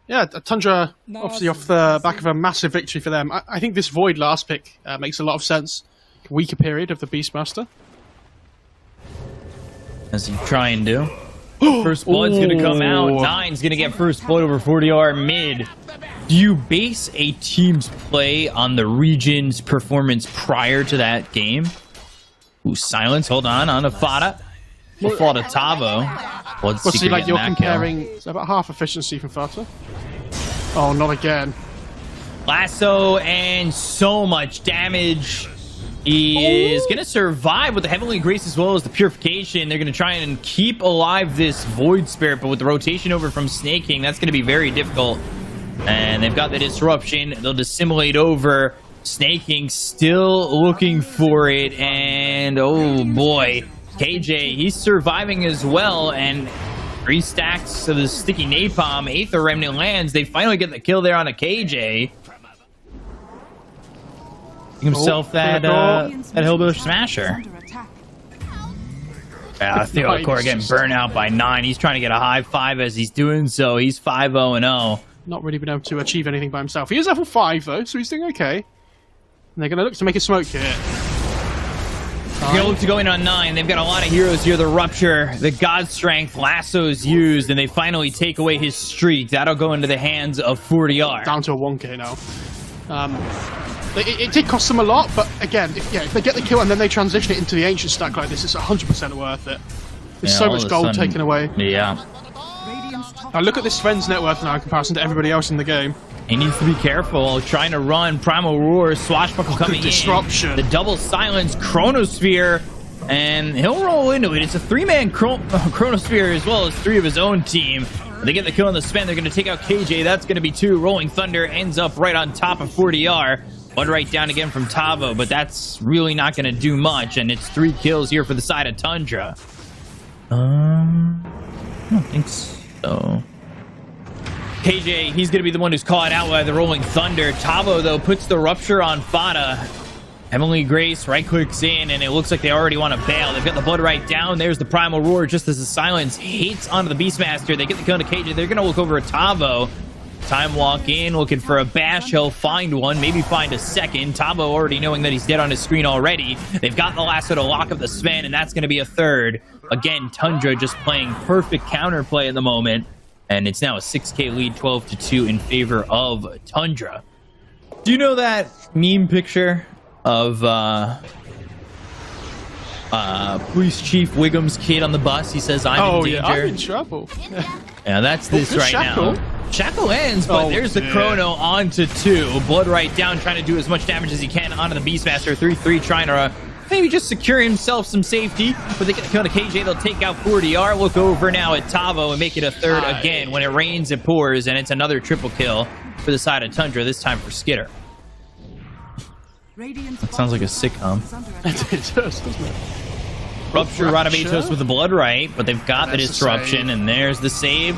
Yeah, Tundra, obviously off the back of a massive victory for them. I think this Void last pick makes a lot of sense. Weaker period of the Beastmaster. As he try and do. First blood's going to come out. Nine's going to get first blood over 40R mid. Do you base a team's play on the region's performance prior to that game? Ooh, silence. Hold on to Fada. We'll fall to Tavo. What's see, like you're comparing about half efficiency from Fata. Oh, not again. Lasso and so much damage. He is going to survive with the Heavenly Grace as well as the Purification. They're going to try and keep alive this Void Spirit, but with the rotation over from Snake King, that's going to be very difficult. And they've got the Disruption. They'll dissimulate over. Snake King still looking for it. And, oh boy, KJ, he's surviving as well. And 3 stacks of the Sticky Napalm. Aether Remnant lands. They finally get the kill there on a KJ. Himself that Hillbilly Smasher. Theocore getting burnt out by 9. He's trying to get a high 5 as he's doing so. He's 5-0-0. Not really been able to achieve anything by himself. He is level 5 though, so he's doing okay. And they're going to look to make a smoke here. They're going to look to go in on 9. They've got a lot of heroes here. The Rupture, the God Strength, Lasso's used, and they finally take away his streak. That'll go into the hands of 40R. Down to a 1k now. It did cost them a lot, but again, if they get the kill and then they transition it into the Ancient stack like this, it's 100% worth it. There's so much gold taken away. Yeah. Now look at this Sven's net worth now in comparison to everybody else in the game. He needs to be careful, trying to run. Primal Roar, Swashbuckle coming Disruption. in. The double silence, Chronosphere, and he'll roll into it. It's a 3-man Chronosphere as well as 3 of his own team. They get the kill on the Sven. They're going to take out KJ. That's going to be 2. Rolling Thunder ends up right on top of 40R. One right down again from Tavo, but that's really not going to do much, and it's 3 kills here for the side of Tundra. I don't think so. KJ, he's going to be the one who's caught out by the Rolling Thunder. Tavo, though, puts the Rupture on Fada. Heavenly Grace right-clicks in, and it looks like they already want to bail. They've got the blood right down. There's the Primal Roar just as the silence hits onto the Beastmaster. They get the kill to KJ. They're going to look over at Tavo. Time walk in, looking for a bash. He'll find one, maybe find a second. Tavo already knowing that he's dead on his screen already. They've got the lasso to lock up the Sven, and that's going to be a 3rd. Again, Tundra just playing perfect counterplay at the moment. And it's now a 6k lead, 12-2 in favor of Tundra. Do you know that meme picture of Police Chief Wiggum's kid on the bus? He says, I'm in danger. I'm in trouble. Yeah, that's this right Shackle. now. Shackle ends, but there's the Chrono onto 2. Blood right down, trying to do as much damage as he can onto the Beastmaster. 3-3 trying to maybe just secure himself some safety. But they get the kill to KJ. They'll take out 40R. Look over now at Tavo and make it a 3rd again. When it rains, it pours, and it's another triple kill for the side of Tundra, this time for Skitter. That sounds like a sitcom. It does, doesn't it? Rupture, Radabatos with the blood right, but they've got the Disruption, and there's the save.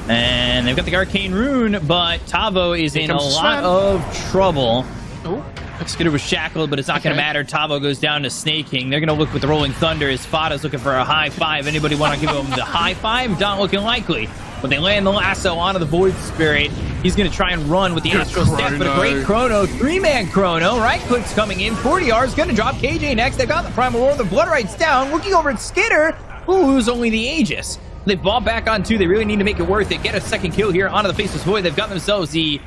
And they've got the Arcane Rune, but Tavo is in a lot of trouble. Skitter was shackled, but it's not going to matter. Tavo goes down to Snake King. They're going to look with the Rolling Thunder as Fada's looking for a high 5. Anybody want to give him the high 5? Not looking likely. But they land the lasso onto the Void Spirit. He's going to try and run with the Astral Step, but a great Chrono. 3-man Chrono. Right click's coming in. 40R is going to drop KJ next. They've got the Primal Roar. The Blood Right's down. Looking over at Skitter, who's only the Aegis. They've bought back on 2. They really need to make it worth it. Get a 2nd kill here onto the Faceless Void. They've got themselves the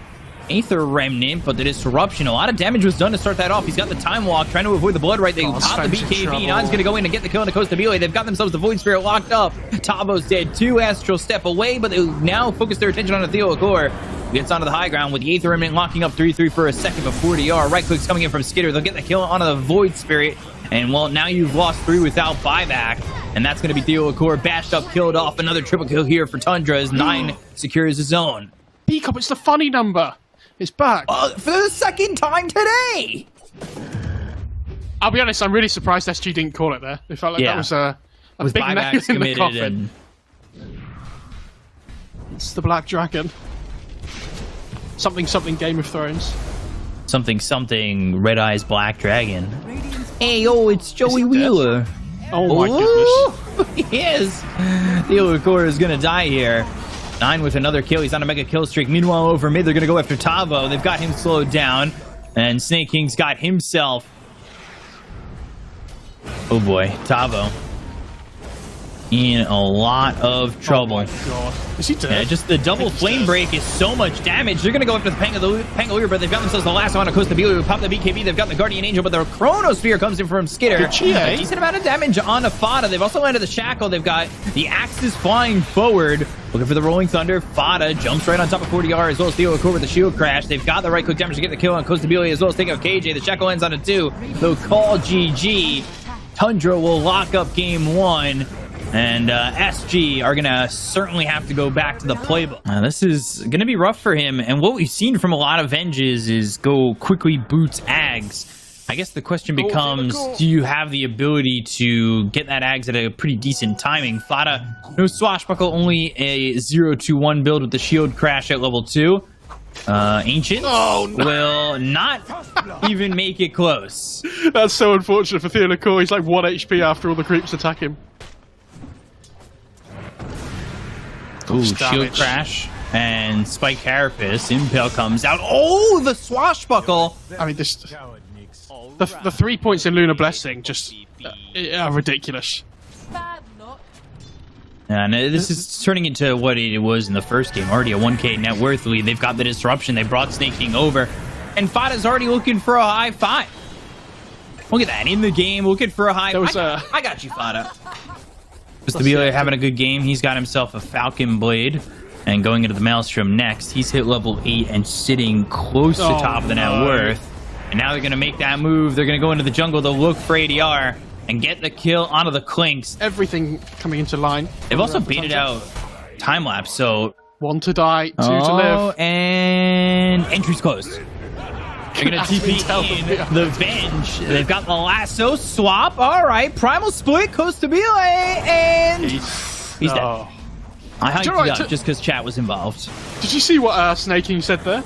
Aether Remnant, but the Disruption. A lot of damage was done to start that off. He's got the Time Walk, trying to avoid the Blood Right. They pop the BKB. Non's going to go in and get the kill on the Costa Melee. They've got themselves the Void Spirit locked up. Tavo's dead. 2 Astral Step away, but they now focus their attention on the Theocore. Gets onto the high ground with the Aether Remnant locking up 3-3 for a second before 40R. Right click's coming in from Skitter. They'll get the kill onto the Void Spirit. And, well, now you've lost 3 without buyback. And that's going to be Theocore bashed up, killed off. Another triple kill here for Tundra as 9 secures his own. Peacock, it's the funny number. It's back. For the 2nd time today. I'll be honest, I'm really surprised SG didn't call it there. It felt like that was a big nail in the coffin. It's the Black Dragon. Something, something Game of Thrones. Something, something Red Eyes Black Dragon. Hey, yo, it's Joey Wheeler. Oh my goodness. He is. Theocore is going to die here. 9 with another kill. He's on a mega kill streak. Meanwhile, over mid, they're going to go after Tavo. They've got him slowed down. And Snake King's got himself. Oh boy, Tavo in a lot of trouble. Oh my god. Is he dead? Yeah, just the double flame break is so much damage. They're going to go after the Pangolier, but they've got themselves the last one. Of course, the Beelu pop the BKB. They've got the Guardian Angel, but the Chronosphere comes in from Skitter. Decent amount of damage on Fada. They've also landed the Shackle. They've got the Axes flying forward. Looking for the Rolling Thunder. Fada jumps right on top of 40R as well as Theo Akor with the shield crash. They've got the right click damage to get the kill on Costabile as well as taking out KJ. The Shackle ends on a 2. They'll call GG. Tundra will lock up game 1. And SG are going to certainly have to go back to the playbook. This is going to be rough for him. And what we've seen from a lot of Venges is go quickly boots Ags. I guess the question becomes, do you have the ability to get that Ags at a pretty decent timing? Fada, no Swashbuckle, only a 0-2-1 build with the shield crash at level 2. Ancient will not even make it close. That's so unfortunate for Theo Akor. He's like 1 HP after all the creeps attack him. Ooh, shield crash and spike carapace. Impale comes out. Oh, the swashbuckle. I mean, this the 3 points in Lunar Blessing just are ridiculous. And this is turning into what it was in the first game. Already a 1K net worth lead. They've got the disruption. They brought Snake King over. And Fada's already looking for a high 5. Look at that. In the game, looking for a high 5. I got you, Fada. Stabile having a good game. He's got himself a Falcon Blade. And going into the Maelstrom next. He's hit level 8 and sitting close to top of the net worth. And now they're going to make that move. They're going to go into the jungle. They'll look for ADR and get the kill onto the Clinks. Everything coming into line. They've also baited out time-lapse, so... 1 to die, 2 to live. And entry's closed. They're going to TP in the Venge. They've got the lasso swap. All right, Primal Split, Costabile, and he's dead. I hyped it up just because chat was involved. Did you see what Snake King said there?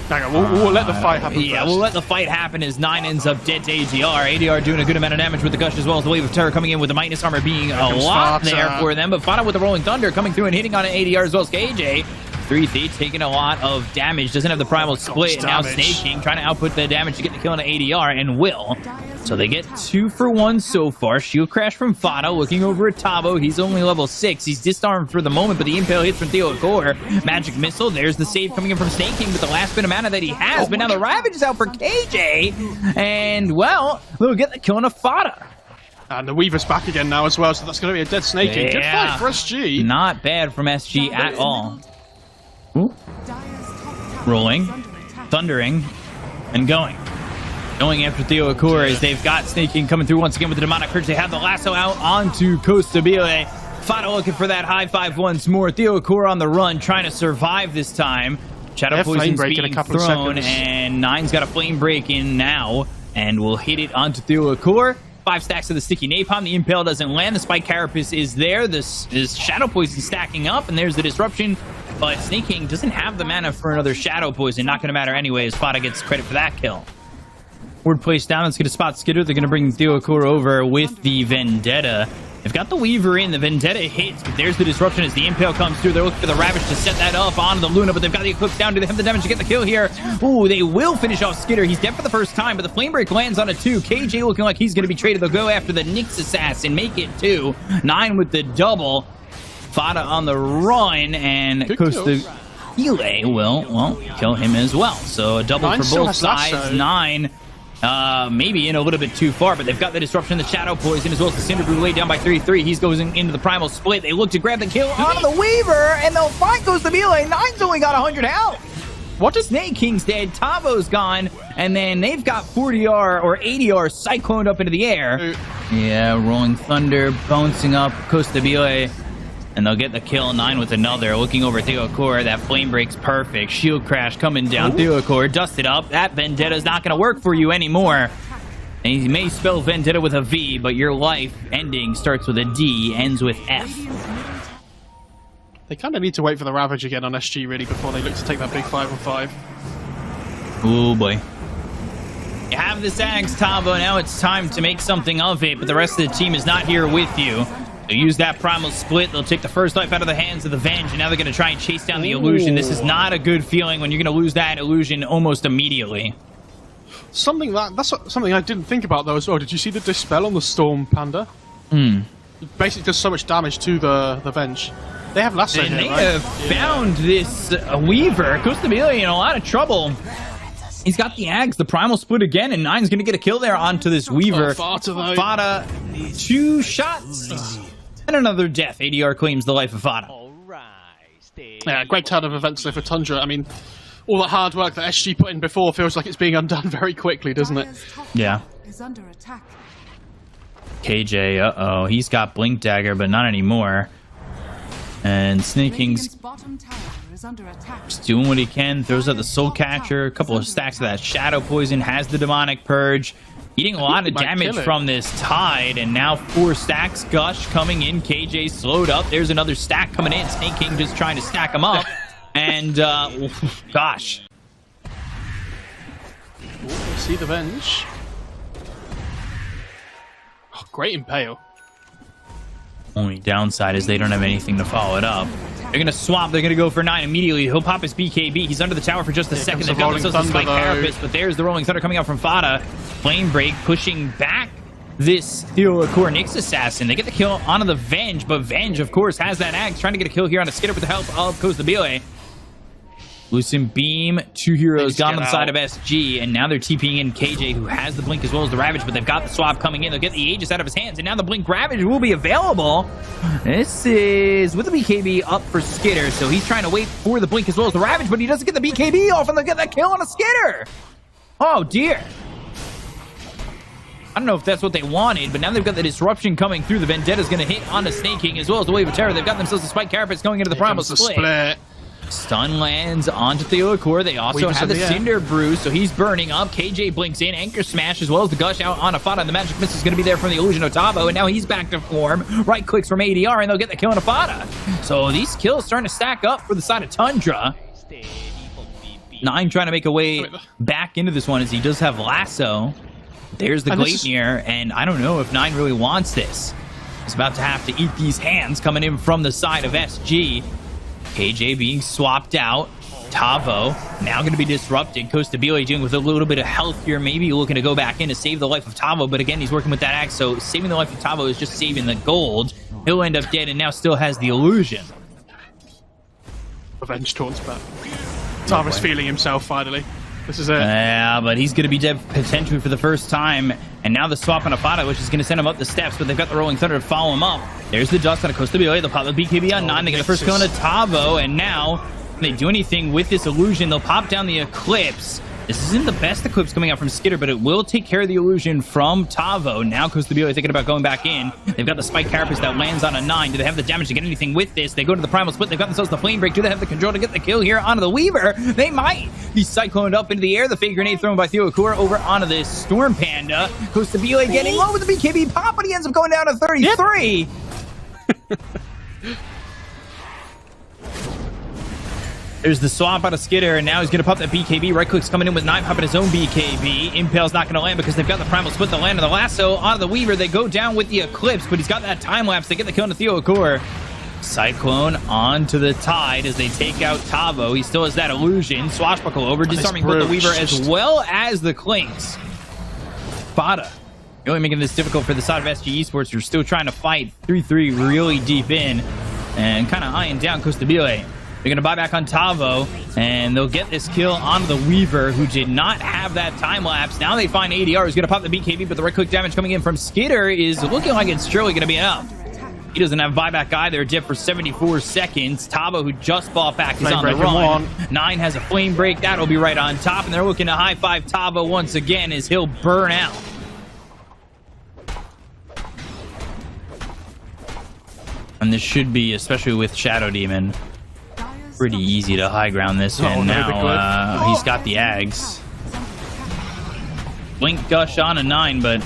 Hang on, we'll let the fight happen Yeah, first. we'll let the fight happen as 9 ends up dead to ADR. ADR doing a good amount of damage with the Gush as well as the Wave of Terror coming in with the Mightiness Armor being a lot there for them. But Fada with the Rolling Thunder coming through and hitting on an ADR as well as KJ. 3-3 taking a lot of damage. Doesn't have the Primal Split. And now Snake King trying to output the damage to get the kill on an ADR and will. So they get 2 for 1 so far. Shield crash from Fada. Looking over at Tavo. He's only level 6. He's disarmed for the moment, but the Impale hits from Theo Akor. Magic Missile. There's the save coming in from Snake King with the last bit of mana that he has. But now the Ravage is out for KJ. And, well, they'll get the kill on a Fada. And the Weaver's back again now as well, so that's going to be a dead Snake King. Good fight for SG. Not bad from SG at all. Ooh. Rolling, thundering, and going. Going after Theo Akor as they've got Snake King coming through once again with the Demonic Curse. They have the lasso out onto Costabile. Fada looking for that high 5 once more. Theo Akor on the run, trying to survive this time. Shadow Poison's being thrown, and 9's got a Flame Break in now, and will hit it onto Theo Akor. 5 stacks of the Sticky Napalm. The Impale doesn't land. The Spike Carapace is there. This is Shadow Poison stacking up, and there's the Disruption. But Snake King doesn't have the mana for another Shadow Poison. Not going to matter anyway, as Fada gets credit for that kill. Ward placed down. It's going to spot Skitter. They're going to bring Theo Akor over with the Vendetta. They've got the Weaver in. The Vendetta hits, but there's the Disruption as the Impale comes through. They're looking for the Ravage to set that up on the Luna, but they've got the Eclipse down. Do they have the damage to get the kill here? Ooh, they will finish off Skitter. He's dead for the first time, but the Flame Break lands on a 2. KJ looking like he's going to be traded. They'll go after the Nyx Assassin, make it 2. 9 with the double. Fada on the run, and Costabile will kill him as well. So a double for both sides. 9 maybe in a little bit too far, but they've got the Disruption, the Shadow Poison, as well as the Cinder Brew laid down by 3-3. He's going into the Primal Split. They look to grab the kill onto the Weaver, and they'll find Costabile. 9's only got 100 health. What? Snake King's dead, Tavo's gone, and then they've got 40R or 80R cycloned up into the air. Yeah, Rolling Thunder bouncing up Costabile. And they'll get the kill. 9 with another. Looking over Theo Akor. That Flame Break's perfect. Shield crash coming down. Theo Akor dusted up. That Vendetta's not going to work for you anymore. And he may spell Vendetta with a V, but your life ending starts with a D, ends with F. They kind of need to wait for the Ravage again on SG, really, before they look to take that big 5-on-5. Oh, boy. You have this Axe, Tavo. Now it's time to make something of it, but the rest of the team is not here with you. They'll use that primal split. They'll take the first life out of the hands of the Venge, and now they're going to try and chase down the illusion. This is not a good feeling when you're going to lose that illusion almost immediately. That's something I didn't think about though as well. Did you see the dispel on the Storm Panda? It basically does so much damage to the Venge. They have lasso and here, they right? have found this Weaver. Costabile in a lot of trouble. He's got the Ags, the primal split again, and Nine's going to get a kill there onto this Weaver. Fada, 2 shots and another death. ADR claims the life of Fada. Yeah, great turn of events there for Tundra. I mean, all that hard work that SG put in before feels like it's being undone very quickly, doesn't it? Yeah. KJ, uh-oh. He's got Blink Dagger, but not anymore. And Snaking's just doing what he can. Throws out the Soul Catcher. A couple of stacks of that Shadow Poison. Has the Demonic Purge. Eating a lot of damage from this Tide. And now 4 stacks. Gush coming in. KJ slowed up. There's another stack coming in. Snake King just trying to stack them up. And, gosh. See the Venge. Oh, great Impale. Only downside is they don't have anything to follow it up. They're going to swap. They're going to go for 9 immediately. He'll pop his BKB. He's under the tower for just a second. They've got themselves a Spike Carapace, but there's the Rolling Thunder coming out from Fada. Flame Break pushing back this Theocore Nyx Assassin. They get the kill onto the Venge, but Venge, of course, has that axe. Trying to get a kill here on a Skitter with the help of Costabile. Lucent Beam, 2 heroes gone on the side of SG, and now they're TPing in KJ, who has the Blink as well as the Ravage, but they've got the swap coming in. They'll get the Aegis out of his hands, and now the Blink Ravage will be available. This is with the BKB up for Skitter, so he's trying to wait for the Blink as well as the Ravage, but he doesn't get the BKB off, and they'll get that kill on a Skitter. Oh, dear. I don't know if that's what they wanted, but now they've got the Disruption coming through. The Vendetta's going to hit on the Snake King as well as the Wave of Terror. They've got themselves a Spike Carapace going into the Primal Split. Stun lands onto Theocore. They also have the Cinder Brew, so he's burning up. KJ blinks in. Anchor Smash as well as the Gush out on Fada. And the Magic Missile is going to be there from the Illusion of Tavo, and now he's back to form. Right clicks from ADR, and they'll get the kill on Fada. So these kills starting to stack up for the side of Tundra. Nine trying to make a way back into this one as he does have Lasso. There's the Gleipnir, and I don't know if Nine really wants this. He's about to have to eat these hands coming in from the side of SG. KJ being swapped out. Tavo now going to be disrupted. Costabile dealing with a little bit of health here. Maybe looking to go back in to save the life of Tavo. But again, he's working with that axe. So saving the life of Tavo is just saving the gold. He'll end up dead and now still has the illusion. Revenge taunts back. Tavo's feeling himself finally. This is it. Yeah, but he's going to be dead potentially for the first time. And now the swap on Fada, which is going to send him up the steps, but they've got the Rolling Thunder to follow him up. There's the Dust on a Costabile. They'll pop the BKB on 9. They get the first kill on a Tavo, and now when they do anything with this illusion, they'll pop down the Eclipse. This isn't the best Eclipse coming out from Skitter, but it will take care of the illusion from Tavo. Now Costabile thinking about going back in. They've got the Spike Carapace that lands on a 9. Do they have the damage to get anything with this? They go to the Primal Split. They've got themselves the Flame Break. Do they have the control to get the kill here onto the Weaver? They might be cycloned up into the air. The Fake Grenade thrown by Theocore over onto this Storm Panda. Costabile getting low with the BKB pop, but he ends up going down to 33. Yep. There's the swap out of Skitter, and now he's going to pop that BKB. Right click's coming in with 9, popping his own BKB. Impale's not going to land because they've got the Primal Split, the land of the Lasso onto the Weaver. They go down with the Eclipse, but he's got that time lapse. They get the kill on the Theocore. Cyclone onto the Tide as they take out Tavo. He still has that illusion. Swashbuckle over, disarming both the Weaver as well as the Clinks. Fada really making this difficult for the side of SG Esports. You're still trying to fight 3-3 really deep in and kind of eyeing down Costabile. They're going to buy back on Tavo, and they'll get this kill onto the Weaver, who did not have that time lapse. Now they find ADR, who's going to pop the BKB, but the right-click damage coming in from Skitter is looking like it's surely going to be enough. He doesn't have buyback either. Dip for 74 seconds. Tavo, who just bought back, is on the run. 9 has a Flame Break. That'll be right on top, and they're looking to high-five Tavo once again as he'll burn out. And this should be, especially with Shadow Demon, pretty easy to high ground this one. Now he's got the Ags. Blink Gush on a 9, but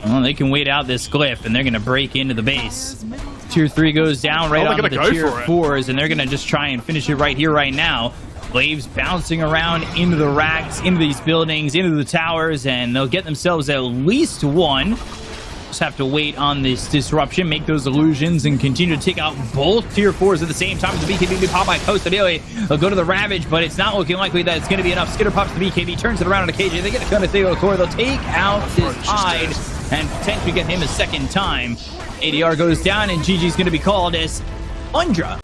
well, they can wait out this glyph, and they're going to break into the base. Tier 3 goes down right onto the Tier 4s, and they're going to just try and finish it right here, right now. Waves bouncing around into the racks, into these buildings, into the towers, and they'll get themselves at least one. Just have to wait on this disruption, make those illusions, and continue to take out both tier 4s at the same time. The BKB pop by Coast immediately. They'll go to the Ravage, but it's not looking likely that it's going to be enough. Skitter pops the BKB, turns it around on a KJ. They get a gun to Theo Core. They'll take out his hide and potentially get him a second time. ADR goes down, and GG's going to be called as TUNDRA